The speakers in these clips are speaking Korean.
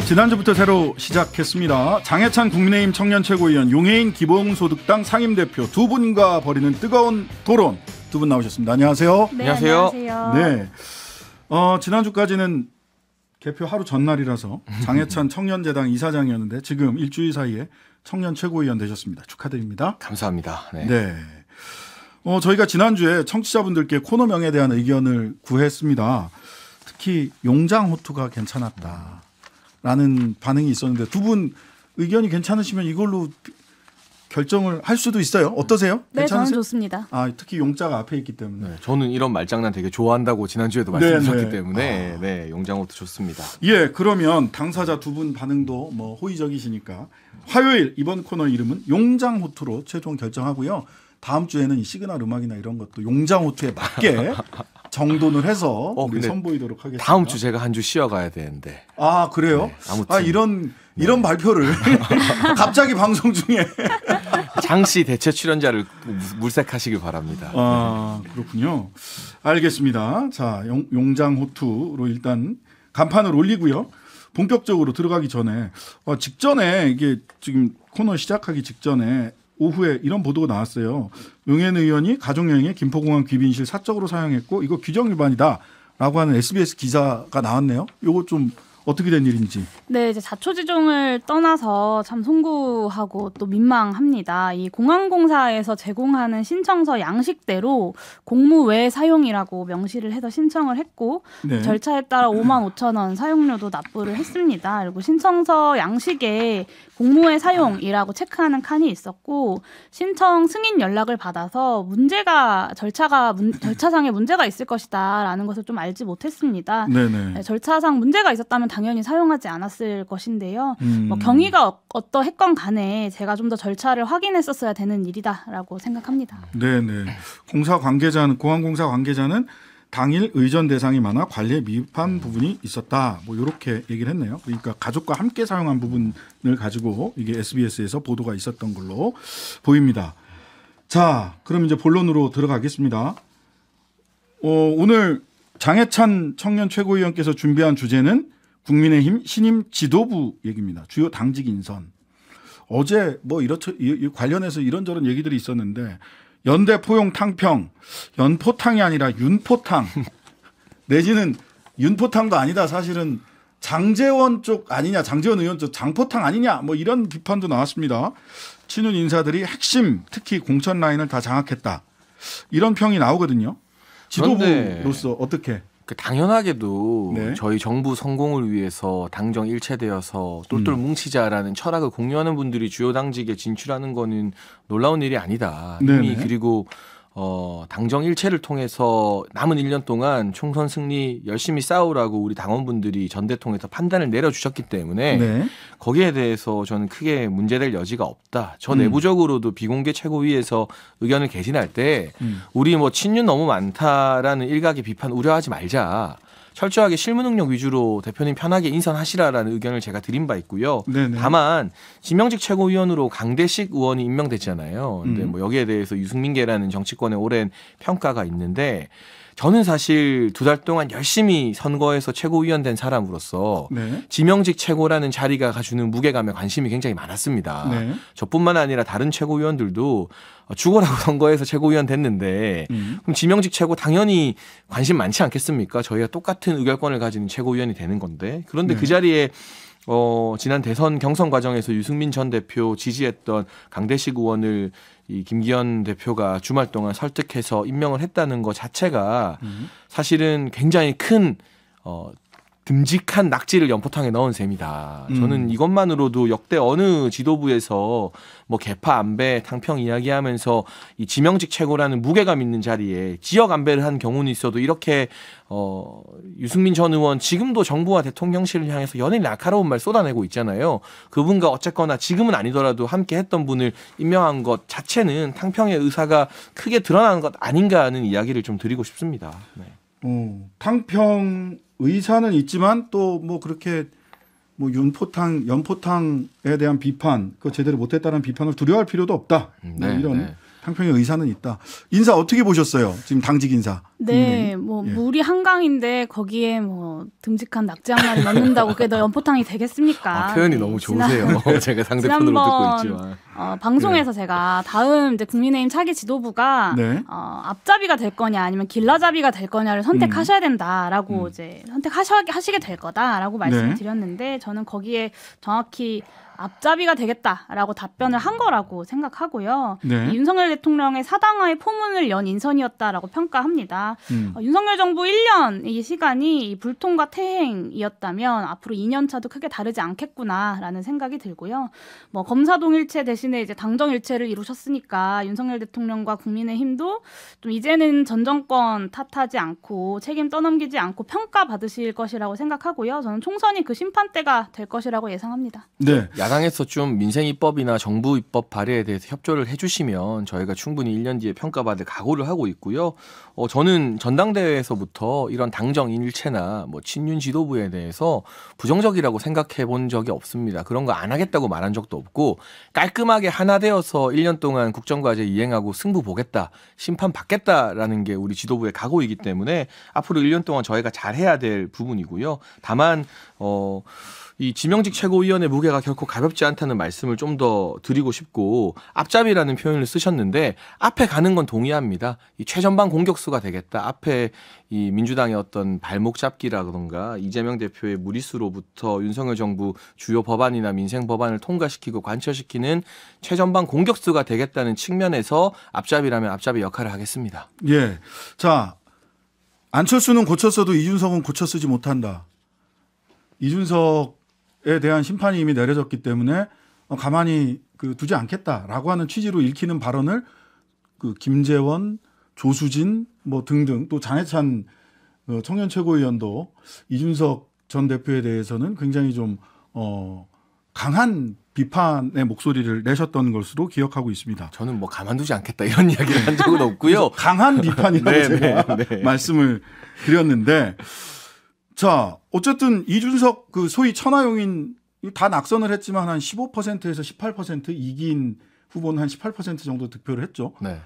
지난주부터 새로 시작했습니다. 장해찬 국민의힘 청년 최고위원, 용해인 기본소득당 상임대표 두 분과 벌이는 뜨거운 토론. 두 분 나오셨습니다. 안녕하세요. 네, 안녕하세요. 네. 지난주까지는 개표 하루 전날이라서 장해찬 청년재당 이사장이었는데 지금 일주일 사이에 청년 최고위원 되셨습니다. 축하드립니다. 감사합니다. 네. 네. 저희가 지난주에 청취자분들께 코너명에 대한 의견을 구했습니다. 특히 용장호투가 괜찮았다라는 반응이 있었는데 두 분 의견이 괜찮으시면 이걸로 결정을 할 수도 있어요. 어떠세요? 네, 괜찮으세요? 저는 좋습니다. 특히 용자가 앞에 있기 때문에. 네, 저는 이런 말장난 되게 좋아한다고 지난주에도 말씀드렸기 때문에 네, 용장호투 좋습니다. 예, 그러면 당사자 두 분 반응도 뭐 호의적이시니까 화요일 이번 코너 이름은 용장호투로 최종 결정하고요. 다음 주에는 이 시그널 음악이나 이런 것도 용장호투에 맞게 정돈을 해서 우리 선보이도록 하겠습니다. 다음 주 제가 한 주 쉬어가야 되는데. 아, 그래요? 네, 아무튼 이런 발표를 갑자기 방송 중에 장씨 대체 출연자를 물색하시길 바랍니다. 아, 그렇군요. 알겠습니다. 자, 용장호투로 일단 간판을 올리고요. 본격적으로 들어가기 전에 직전에 이게 지금 코너 시작하기 직전에 오후에 이런 보도가 나왔어요. 용해인 의원이 가족여행에 김포공항 귀빈실 사적으로 사용했고 이거 규정 위반이다라고 하는 SBS 기사가 나왔네요. 이거 좀 어떻게 된 일인지. 네, 이제 자초지종을 떠나서 참 송구하고 또 민망합니다. 이 공항공사에서 제공하는 신청서 양식대로 공무 외 사용이라고 명시를 해서 신청을 했고 네. 절차에 따라 55,000원 사용료도 납부를 했습니다. 그리고 신청서 양식에 공무 외 사용이라고 체크하는 칸이 있었고 신청 승인 연락을 받아서 절차상에 문제가 있을 것이다라는 것을 좀 알지 못했습니다. 네네. 네, 절차상 문제가 있었다면 당연히 사용하지 않았을 것인데요. 경위가 어떠했건 간에 제가 좀 더 절차를 확인했었어야 되는 일이다라고 생각합니다. 네네. 공항공사 관계자는 당일 의전 대상이 많아 관리에 미흡한 부분이 있었다. 뭐 이렇게 얘기를 했네요. 그러니까 가족과 함께 사용한 부분을 가지고 이게 SBS에서 보도가 있었던 걸로 보입니다. 자, 그럼 이제 본론으로 들어가겠습니다. 오늘 장해찬 청년 최고위원께서 준비한 주제는 국민의힘 신임 지도부 얘기입니다. 주요 당직 인선. 어제 뭐 관련해서 이런저런 얘기들이 있었는데 연대 포용 탕평, 연포탕이 아니라 윤포탕 내지는 윤포탕도 아니다. 사실은 장제원 쪽 아니냐, 장제원 의원 쪽 장포탕 아니냐, 뭐 이런 비판도 나왔습니다. 친윤 인사들이 핵심 특히 공천 라인을 다 장악했다. 이런 평이 나오거든요. 지도부로서 어떻게? 당연하게도 네. 저희 정부 성공을 위해서 당정 일체되어서 똘똘 뭉치자라는 철학을 공유하는 분들이 주요 당직에 진출하는 거는 놀라운 일이 아니다. 이미 그리고 당정 일체를 통해서 남은 1년 동안 총선 승리 열심히 싸우라고 우리 당원분들이 전대통에서 판단을 내려주셨기 때문에 거기에 대해서 저는 크게 문제될 여지가 없다. 저 내부적으로도 비공개 최고위에서 의견을 개진할 때 우리 뭐 친윤 너무 많다라는 일각의 비판 우려하지 말자. 철저하게 실무 능력 위주로 대표님 편하게 인선하시라라는 의견을 제가 드린 바 있고요. 네네. 다만 지명직 최고위원으로 강대식 의원이 임명됐잖아요. 근데 뭐 여기에 대해서 유승민계라는 정치권의 오랜 평가가 있는데 저는 사실 2달 동안 열심히 선거에서 최고위원 된 사람으로서 지명직 최고라는 자리가 가주는 무게감에 관심이 굉장히 많았습니다. 저뿐만 아니라 다른 최고위원들도 죽어라고 선거에서 최고위원 됐는데 그럼 지명직 최고 당연히 관심 많지 않겠습니까? 저희가 똑같은 의결권을 가지는 최고위원이 되는 건데 그런데 그 자리에 지난 대선 경선 과정에서 유승민 전 대표 지지했던 강대식 의원을 이 김기현 대표가 주말 동안 설득해서 임명을 했다는 것 자체가 사실은 굉장히 큰 듬직한 낙지를 연포탕에 넣은 셈이다. 저는 이것만으로도 역대 어느 지도부에서 뭐 개파 안배 탕평 이야기하면서 이 지명직 최고라는 무게감 있는 자리에 지역 안배를 한 경우는 있어도 이렇게 유승민 전 의원 지금도 정부와 대통령실을 향해서 연일 날카로운 말 쏟아내고 있잖아요. 그분과 어쨌거나 지금은 아니더라도 함께 했던 분을 임명한 것 자체는 탕평의 의사가 크게 드러나는 것 아닌가 하는 이야기를 좀 드리고 싶습니다. 탕평 의사는 있지만 또 뭐 그렇게 뭐 연포탕에 대한 비판, 그 제대로 못했다는 비판을 두려워할 필요도 없다. 뭐 이런 평평의 의사는 있다. 인사 어떻게 보셨어요? 지금 당직 인사. 네, 뭐 물이 한강인데 거기에 뭐 듬직한 낙지 한 마리 넣는다고 그게 너 연포탕이 되겠습니까? 표현이 너무 좋으세요. 제가 상대편으로 듣고 있지만. 방송에서 제가 다음 이제 국민의힘 차기 지도부가 앞잡이가 될 거냐 아니면 길라잡이가 될 거냐를 선택하셔야 된다라고 이제 선택하시게 될 거다라고 말씀을 드렸는데 저는 거기에 정확히 앞잡이가 되겠다라고 답변을 한 거라고 생각하고요. 윤석열 대통령의 사당화의 포문을 연 인선이었다라고 평가합니다. 윤석열 정부 1년 이 시간이 불통과 퇴행이었다면 앞으로 2년 차도 크게 다르지 않겠구나라는 생각이 들고요. 뭐 검사 동일체 대신에 이제 당정 일체를 이루셨으니까 윤석열 대통령과 국민의힘도 좀 이제는 전 정권 탓하지 않고 책임 떠넘기지 않고 평가받으실 것이라고 생각하고요. 저는 총선이 그 심판대가 될 것이라고 예상합니다. 네. 야당에서 좀 민생 입법이나 정부 입법 발의에 대해서 협조를 해주시면 저희가 충분히 1년 뒤에 평가받을 각오를 하고 있고요. 저는 전당대회에서부터 이런 당정 일체나 뭐 친윤 지도부에 대해서 부정적이라고 생각해 본 적이 없습니다. 그런 거 안 하겠다고 말한 적도 없고 깔끔하게 하나 되어서 1년 동안 국정과제 이행하고 승부 보겠다, 심판 받겠다라는 게 우리 지도부의 각오이기 때문에 앞으로 1년 동안 저희가 잘해야 될 부분이고요. 다만 이 지명직 최고위원의 무게가 결코 가볍지 않다는 말씀을 좀 더 드리고 싶고 앞잡이라는 표현을 쓰셨는데 앞에 가는 건 동의합니다. 이 최전방 공격수가 되겠다. 앞에 이 민주당의 어떤 발목 잡기라던가 이재명 대표의 무리수로부터 윤석열 정부 주요 법안이나 민생 법안을 통과시키고 관철시키는 최전방 공격수가 되겠다는 측면에서 앞잡이라면 앞잡이 역할을 하겠습니다. 예. 자, 안철수는 고쳤어도 이준석은 고쳐 쓰지 못한다. 이준석에 대한 심판이 이미 내려졌기 때문에 가만히 두지 않겠다라고 하는 취지로 읽히는 발언을 김재원, 조수진 뭐 등등 또 장해찬 청년 최고위원도 이준석 전 대표에 대해서는 굉장히 좀 강한 비판의 목소리를 내셨던 것으로 기억하고 있습니다. 저는 뭐 가만두지 않겠다 이런 이야기를 한 적은 없고요. 강한 비판이라고 제가 말씀을 드렸는데 자, 어쨌든 이준석 소위 천하용인 다 낙선을 했지만 한 15%에서 18% 이긴 후보는 한 18% 정도 득표를 했죠. 네.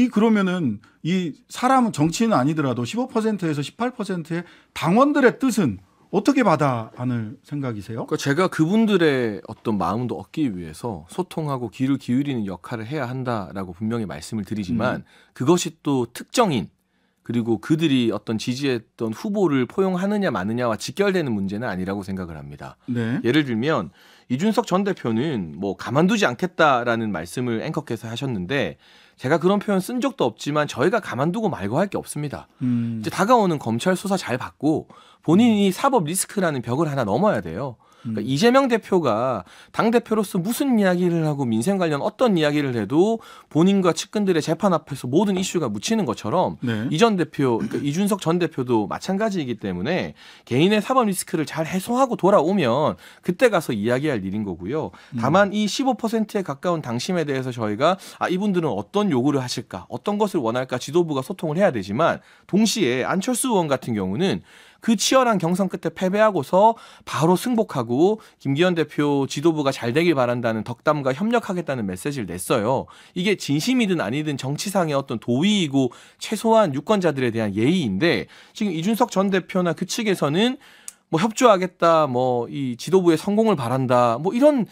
그러면은 이 사람은 정치인은 아니더라도 15%에서 18%의 당원들의 뜻은 어떻게 받아안을 생각이세요? 그러니까 제가 그분들의 어떤 마음도 얻기 위해서 소통하고 귀를 기울이는 역할을 해야 한다라고 분명히 말씀을 드리지만 그것이 또 특정인 그리고 그들이 어떤 지지했던 후보를 포용하느냐 마느냐와 직결되는 문제는 아니라고 생각을 합니다. 네. 예를 들면 이준석 전 대표는 뭐 가만두지 않겠다라는 말씀을 앵커께서 하셨는데 제가 그런 표현 쓴 적도 없지만 저희가 가만두고 말고 할 게 없습니다. 이제 다가오는 검찰 수사 잘 받고 본인이 사법 리스크라는 벽을 하나 넘어야 돼요. 그러니까 이재명 대표가 당대표로서 무슨 이야기를 하고 민생 관련 어떤 이야기를 해도 본인과 측근들의 재판 앞에서 모든 이슈가 묻히는 것처럼 이 전 대표, 그러니까 이준석 전 대표도 마찬가지이기 때문에 개인의 사법 리스크를 잘 해소하고 돌아오면 그때 가서 이야기할 일인 거고요. 다만 이 15%에 가까운 당심에 대해서 저희가 이분들은 어떤 요구를 하실까, 어떤 것을 원할까 지도부가 소통을 해야 되지만 동시에 안철수 의원 같은 경우는 그 치열한 경선 끝에 패배하고서 바로 승복하고 김기현 대표 지도부가 잘 되길 바란다는 덕담과 협력하겠다는 메시지를 냈어요. 이게 진심이든 아니든 정치상의 어떤 도의이고 최소한 유권자들에 대한 예의인데 지금 이준석 전 대표나 그 측에서는 뭐 협조하겠다, 뭐 이 지도부의 성공을 바란다, 뭐 이런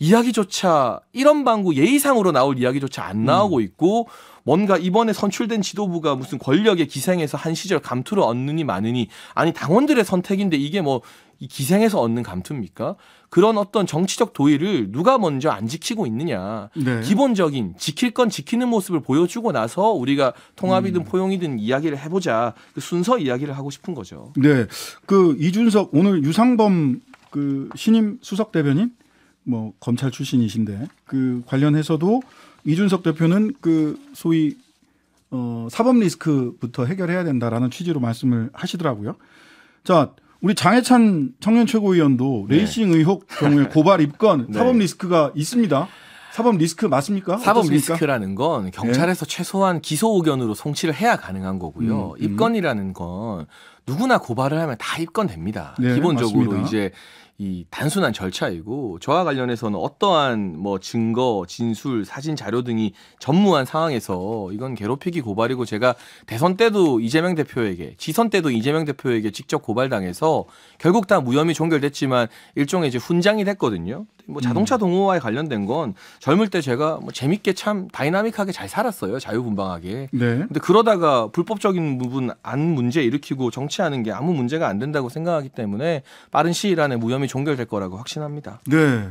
이야기조차 이런 방구 예의상으로 나올 이야기조차 안 나오고 있고 뭔가 이번에 선출된 지도부가 무슨 권력에 기생해서 한 시절 감투를 얻느니 마느니 아니 당원들의 선택인데 이게 뭐 이 기생해서 얻는 감투입니까? 그런 어떤 정치적 도의를 누가 먼저 안 지키고 있느냐. 네. 기본적인 지킬 건 지키는 모습을 보여주고 나서 우리가 통합이든 포용이든 이야기를 해보자. 그 순서 이야기를 하고 싶은 거죠. 네, 이준석 오늘 유상범 신임 수석 대변인 뭐 검찰 출신이신데 관련해서도 이준석 대표는 소위 사법 리스크부터 해결해야 된다라는 취지로 말씀을 하시더라고요. 자, 우리 장해찬 청년 최고위원도 레이싱 의혹 경우에 고발 입건 사법 리스크가 있습니다. 사법 리스크 맞습니까? 사법 어떻습니까? 리스크라는 건 경찰에서 최소한 기소 의견으로 송치를 해야 가능한 거고요. 입건이라는 건 누구나 고발을 하면 다 입건됩니다. 네, 기본적으로 맞습니다. 이제 이 단순한 절차이고 저와 관련해서는 어떠한 뭐 증거, 진술, 사진, 자료 등이 전무한 상황에서 이건 괴롭히기 고발이고 제가 대선 때도 이재명 대표에게 지선 때도 이재명 대표에게 직접 고발당해서 결국 다 무혐의 종결됐지만 일종의 이제 훈장이 됐거든요. 뭐 자동차 동호와에 관련된 건 젊을 때 제가 뭐 재밌게 참 다이나믹하게 잘 살았어요. 자유분방하게. 네. 근데 그러다가 불법적인 부분 안 문제 일으키고 정치하는 게 아무 문제가 안 된다고 생각하기 때문에 빠른 시일 안에 무혐의 종결될 거라고 확신합니다. 네.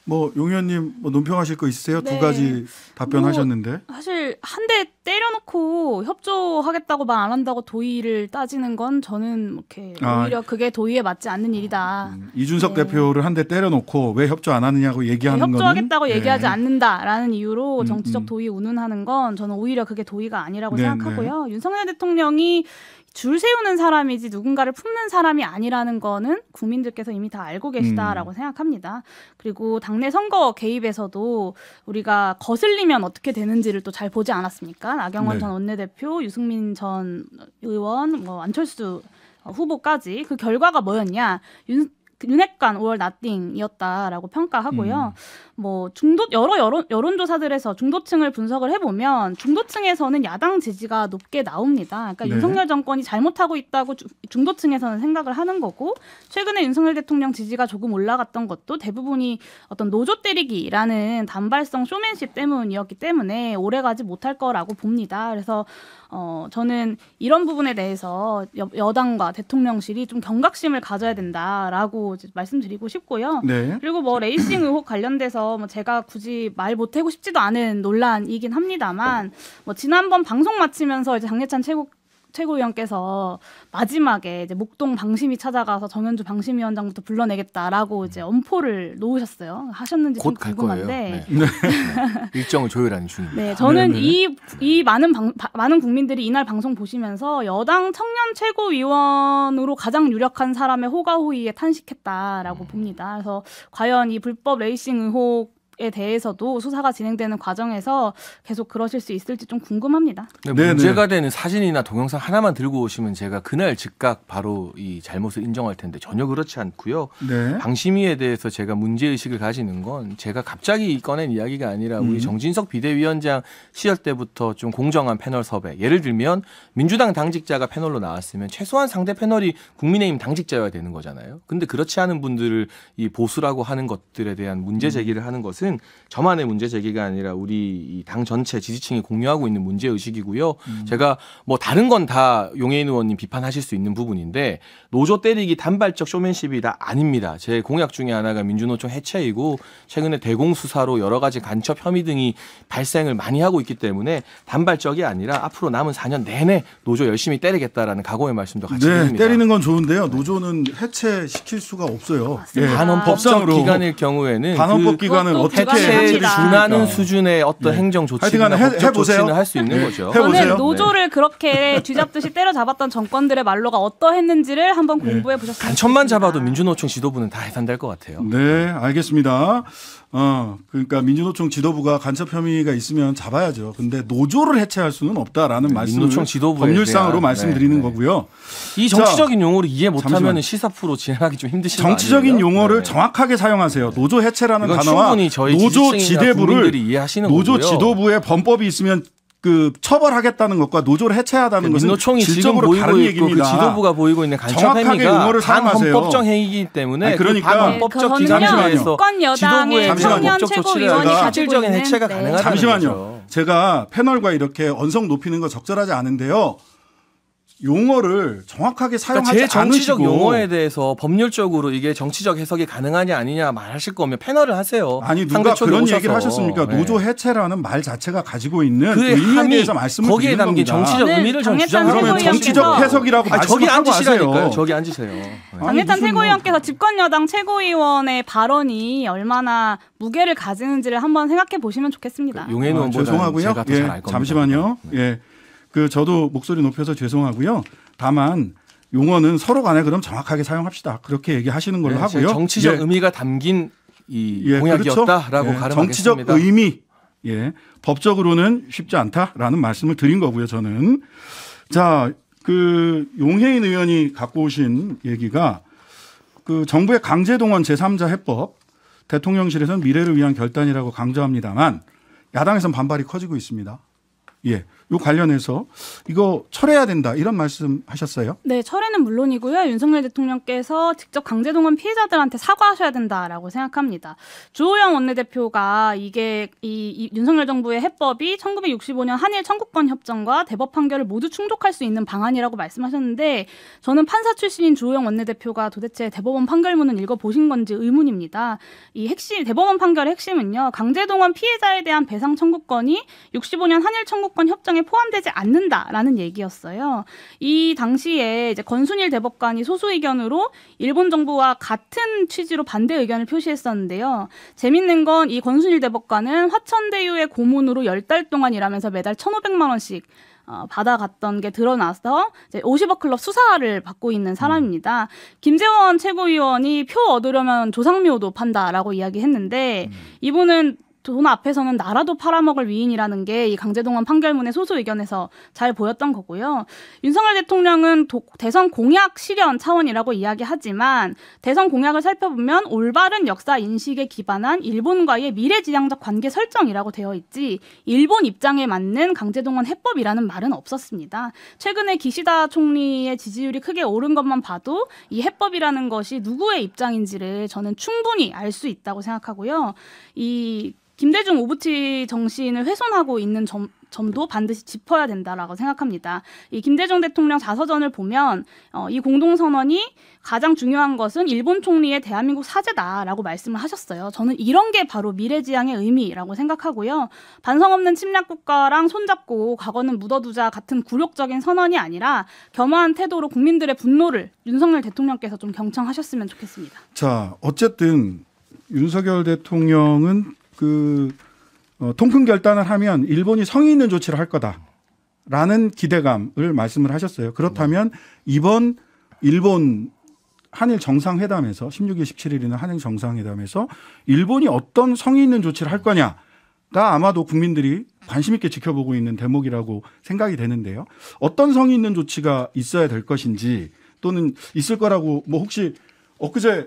뭐 용 의원님 뭐 논평하실 거 있으세요? 네. 두 가지 답변하셨는데. 사실 한 대 때려놓고 협조하겠다고 말 안 한다고 도의를 따지는 건 저는 이렇게 오히려 그게 도의에 맞지 않는 일이다. 이준석 네. 대표를 한 대 때려놓고 왜 협조 안 하느냐고 얘기하는 거는 협조하겠다고 얘기하지 네. 않는다라는 이유로 정치적 도의 운운하는 건 저는 오히려 그게 도의가 아니라고 네, 생각하고요. 윤석열 대통령이 줄 세우는 사람이지 누군가를 품는 사람이 아니라는 거는 국민들께서 이미 다 알고 계시다라고 생각합니다. 그리고 당내 선거 개입에서도 우리가 거슬리면 어떻게 되는지를 또 잘 보지 않았습니까? 나경원 네. 전 원내대표, 유승민 전 의원, 뭐 안철수 후보까지 그 결과가 뭐였냐? 윤핵관 5월 나띵이었다라고 평가하고요. 뭐 여러 여론조사들에서 중도층을 분석을 해보면 중도층에서는 야당 지지가 높게 나옵니다. 그러니까 네. 윤석열 정권이 잘못하고 있다고 중도층에서는 생각을 하는 거고 최근에 윤석열 대통령 지지가 조금 올라갔던 것도 대부분이 어떤 노조 때리기라는 단발성 쇼맨십 때문이었기 때문에 오래가지 못할 거라고 봅니다. 그래서 저는 이런 부분에 대해서 여당과 대통령실이 좀 경각심을 가져야 된다라고 이제 말씀드리고 싶고요. 네. 그리고 뭐 레이싱 의혹 관련돼서 뭐 제가 굳이 말 못하고 싶지도 않은 논란이긴 합니다만 뭐 지난번 방송 마치면서 이제 장례찬 최고위원께서 마지막에 이제 목동 방심이 찾아가서 정현주 방심위원장부터 불러내겠다라고 이제 엄포를 놓으셨어요. 하셨는지 좀 곧 갈 거예요. 궁금한데. 네. 일정을 조율하는 중입니다. 네, 저는 네네. 이 많은 국민들이 이날 방송 보시면서 여당 청년 최고위원으로 가장 유력한 사람의 호가호위에 탄식했다라고 봅니다. 그래서 과연 이 불법 레이싱 의혹에 대해서도 수사가 진행되는 과정에서 계속 그러실 수 있을지 좀 궁금합니다. 근데 문제가 되는 사진이나 동영상 하나만 들고 오시면 제가 그날 즉각 바로 이 잘못을 인정할 텐데 전혀 그렇지 않고요. 네. 방심위에 대해서 제가 문제의식을 가지는 건 제가 갑자기 꺼낸 이야기가 아니라 우리 정진석 비대위원장 시절 때부터 좀 공정한 패널 섭외. 예를 들면 민주당 당직자가 패널로 나왔으면 최소한 상대 패널이 국민의힘 당직자여야 되는 거잖아요. 근데 그렇지 않은 분들을 이 보수라고 하는 것들에 대한 문제 제기를 하는 것은 저만의 문제 제기가 아니라 우리 당 전체 지지층이 공유하고 있는 문제 의식이고요. 제가 뭐 다른 건 다 용해인 의원님 비판하실 수 있는 부분인데 노조 때리기 단발적 쇼맨십이다 아닙니다. 제 공약 중에 하나가 민주노총 해체이고 최근에 대공수사로 여러 가지 간첩 혐의 등이 발생을 많이 하고 있기 때문에 단발적이 아니라 앞으로 남은 4년 내내 노조 열심히 때리겠다라는 각오의 말씀도 같이 네, 드립니다. 때리는 건 좋은데요. 노조는 해체시킬 수가 없어요. 예, 반헌법적 법상으로 기관일 경우에는 반헌법 기관은 그것도 어떻게 불가능합니다. 해체에 해체를 준하는 시킵니까? 수준의 어떤 네. 행정 조치나 하여튼간에 법적 해보세요. 조치는 할 수 있는 네. 거죠. 해보세요. 저는 노조를 그렇게 뒤잡듯이 때려잡았던 정권들의 말로가 어떠했는지를 한번 공부해 보셨으면 간첩만 좋겠습니다. 잡아도 민주노총 지도부는 다 해산될 것 같아요. 네, 알겠습니다. 그러니까 민주노총 지도부가 간첩 혐의가 있으면 잡아야죠. 근데 노조를 해체할 수는 없다라는 말씀을 민노총 지도부에 법률상으로 대한, 말씀드리는 네. 거고요. 이 정치적인 용어를 이해 잠시만요. 못하면 시사 프로 진행하기 좀 힘드신 거 정치적인 아니에요? 용어를 네. 정확하게 사용하세요. 노조 해체라는 이건 단어와 충분히 저희 노조 지지층이나 지대부를 국민들이 이해하시는 노조 거고요. 지도부에 범법이 있으면 그 처벌하겠다는 것과 노조를 해체하다는 것은 민노총이 지금 질적으로 보이고 다른 있고 얘기입니다. 그 지도부가 보이고 있는 간첩 정확하게 행위가 용어를 사용하세요. 반헌법적 행위이기 때문에 아니, 그러니까 그 반헌법적 네, 기관에 잠시만요. 대해서 집권 여당의 지도부의 청년 법적 조치를 최고위원이 해서 가지고 실질적인 있는, 해체가 네. 가능하다는 잠시만요. 거죠. 제가 패널과 이렇게 언성 높이는 거 적절하지 않은데요. 용어를 정확하게 사용하지 그러니까 제 정치적 않으시고 용어에 대해서 법률적으로 이게 정치적 해석이 가능하냐 아니냐 말하실 거면 패널을 하세요. 아니 누가 상대쪽에 그런 오셔서. 얘기를 하셨습니까? 네. 노조 해체라는 말 자체가 가지고 있는 그의 의미에 함이 대해서 말씀을 거기에 드리는 담긴 겁니다. 정치적 저는 의미를 전 장례찬 주장하는 그러면 거죠. 정치적 해석이라고 아니, 저기 말씀하고 앉으시라니까요. 하세요. 저기 앉으세요. 네. 장례찬 무슨 최고위원께서 집권여당 최고위원의 발언이 얼마나 무게를 가지는지를 한번 생각해 보시면 좋겠습니다. 용해인 의원보다 죄송하고요. 제가 더 잘 알 겁니다. 잠시만요. 네. 예, 그 저도 목소리 높여서 죄송하고요. 다만 용어는 서로 간에 그럼 정확하게 사용합시다. 그렇게 얘기하시는 걸로 네, 하고요. 정치적 예. 의미가 담긴 이 공약이었다라고 그렇죠. 가름하겠습니다. 정치적 의미, 법적으로는 쉽지 않다라는 말씀을 드린 거고요. 저는 자, 그 용해인 의원이 갖고 오신 얘기가 그 정부의 강제동원 제3자 해법 대통령실에서는 미래를 위한 결단이라고 강조합니다만 야당에서는 반발이 커지고 있습니다. 요 관련해서 이거 철회해야 된다 이런 말씀하셨어요? 네, 철회는 물론이고요. 윤석열 대통령께서 직접 강제동원 피해자들한테 사과하셔야 된다라고 생각합니다. 주호영 원내대표가 이게 이 윤석열 정부의 해법이 1965년 한일 청구권 협정과 대법 판결을 모두 충족할 수 있는 방안이라고 말씀하셨는데 저는 판사 출신인 주호영 원내대표가 도대체 대법원 판결문을 읽어보신 건지 의문입니다. 이 대법원 판결의 핵심은요. 강제동원 피해자에 대한 배상 청구권이 65년 한일 청구권 협정에 포함되지 않는다라는 얘기였어요. 이 당시에 이제 권순일 대법관이 소수 의견으로 일본 정부와 같은 취지로 반대 의견을 표시했었는데요. 재밌는 건 이 권순일 대법관은 화천대유의 고문으로 10달 동안 일하면서 매달 1,500만 원씩 받아갔던 게 드러나서 이제 50억 클럽 수사를 받고 있는 사람입니다. 김재원 최고위원이 표 얻으려면 조상묘도 판다라고 이야기했는데 이분은 돈 앞에서는 나라도 팔아먹을 위인이라는 게 이 강제동원 판결문의 소수 의견에서 잘 보였던 거고요. 윤석열 대통령은 대선 공약 실현 차원이라고 이야기하지만 대선 공약을 살펴보면 올바른 역사 인식에 기반한 일본과의 미래지향적 관계 설정이라고 되어 있지 일본 입장에 맞는 강제동원 해법이라는 말은 없었습니다. 최근에 기시다 총리의 지지율이 크게 오른 것만 봐도 이 해법이라는 것이 누구의 입장인지를 저는 충분히 알 수 있다고 생각하고요. 이 김대중 오부치 정신을 훼손하고 있는 점도 반드시 짚어야 된다라고 생각합니다. 이 김대중 대통령 자서전을 보면 이 공동선언이 가장 중요한 것은 일본 총리의 대한민국 사죄다라고 말씀을 하셨어요. 저는 이런 게 바로 미래지향의 의미라고 생각하고요. 반성 없는 침략 국가랑 손잡고 과거는 묻어두자 같은 굴욕적인 선언이 아니라 겸허한 태도로 국민들의 분노를 윤석열 대통령께서 좀 경청하셨으면 좋겠습니다. 자, 어쨌든 윤석열 대통령은 통큰 결단을 하면 일본이 성의 있는 조치를 할 거다라는 기대감을 말씀을 하셨어요. 그렇다면 이번 일본 한일 정상회담에서 16일, 17일이나 한일 정상회담에서 일본이 어떤 성의 있는 조치를 할 거냐가 아마도 국민들이 관심 있게 지켜보고 있는 대목이라고 생각이 되는데요. 어떤 성의 있는 조치가 있어야 될 것인지 또는 있을 거라고 혹시 엊그제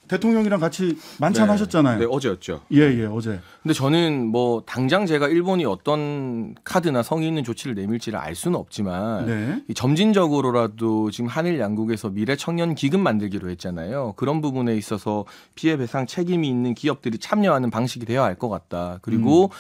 대통령이랑 같이 만찬하셨잖아요. 네, 어제였죠. 예, 어제. 근데 저는 당장 제가 일본이 어떤 카드나 성의 있는 조치를 내밀지를 알 수는 없지만 점진적으로라도 지금 한일 양국에서 미래 청년 기금 만들기로 했잖아요. 그런 부분에 있어서 피해 배상 책임이 있는 기업들이 참여하는 방식이 되어야 할 것 같다. 그리고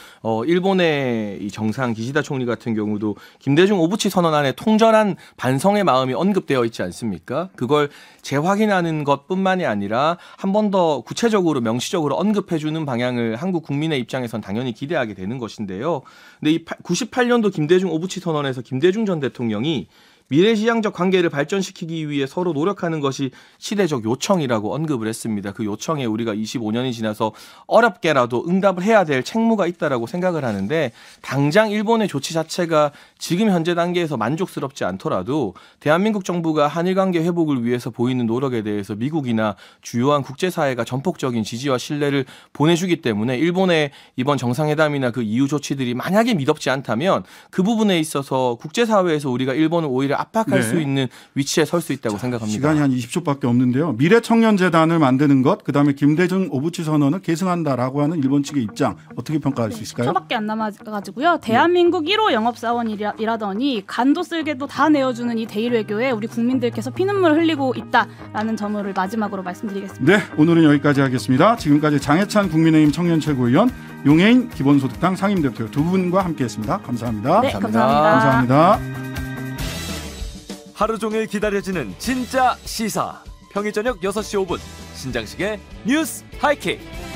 일본의 이 정상 기시다 총리 같은 경우도 김대중 오부치 선언안에 통절한 반성의 마음이 언급되어 있지 않습니까? 그걸 재확인하는 것뿐만이 아니라 한 번 더 구체적으로 명시적으로 언급해주는 방향을 한국 국민의 입장에선 당연히 기대하게 되는 것인데요. 근데 이 98년도 김대중 오부치 선언에서 김대중 전 대통령이 미래지향적 관계를 발전시키기 위해 서로 노력하는 것이 시대적 요청이라고 언급을 했습니다. 그 요청에 우리가 25년이 지나서 어렵게라도 응답을 해야 될 책무가 있다라고 생각을 하는데 당장 일본의 조치 자체가 지금 현재 단계에서 만족스럽지 않더라도 대한민국 정부가 한일 관계 회복을 위해서 보이는 노력에 대해서 미국이나 주요한 국제사회가 전폭적인 지지와 신뢰를 보내주기 때문에 일본의 이번 정상회담이나 그 이후 조치들이 만약에 미덥지 않다면 그 부분에 있어서 국제사회에서 우리가 일본을 오히려 압박할 수 있는 위치에 설 수 있다고 생각합니다. 시간이 한 20초밖에 없는데요. 미래청년재단을 만드는 것, 그다음에 김대중 오부치 선언을 계승한다라고 하는 일본 측의 입장 어떻게 평가할 수 있을까요? 초밖에 안 남아가지고요. 대한민국 1호 영업사원이라더니 간도 쓸개도 다 내어주는 이 대일 외교에 우리 국민들께서 피눈물을 흘리고 있다라는 점을 마지막으로 말씀드리겠습니다. 네, 오늘은 여기까지 하겠습니다. 지금까지 장해찬 국민의힘 청년 최고위원, 용해인 기본소득당 상임대표 두 분과 함께했습니다. 감사합니다. 네, 감사합니다. 하루 종일 기다려지는 진짜 시사. 평일 저녁 6시 5분 신장식의 뉴스 하이킥.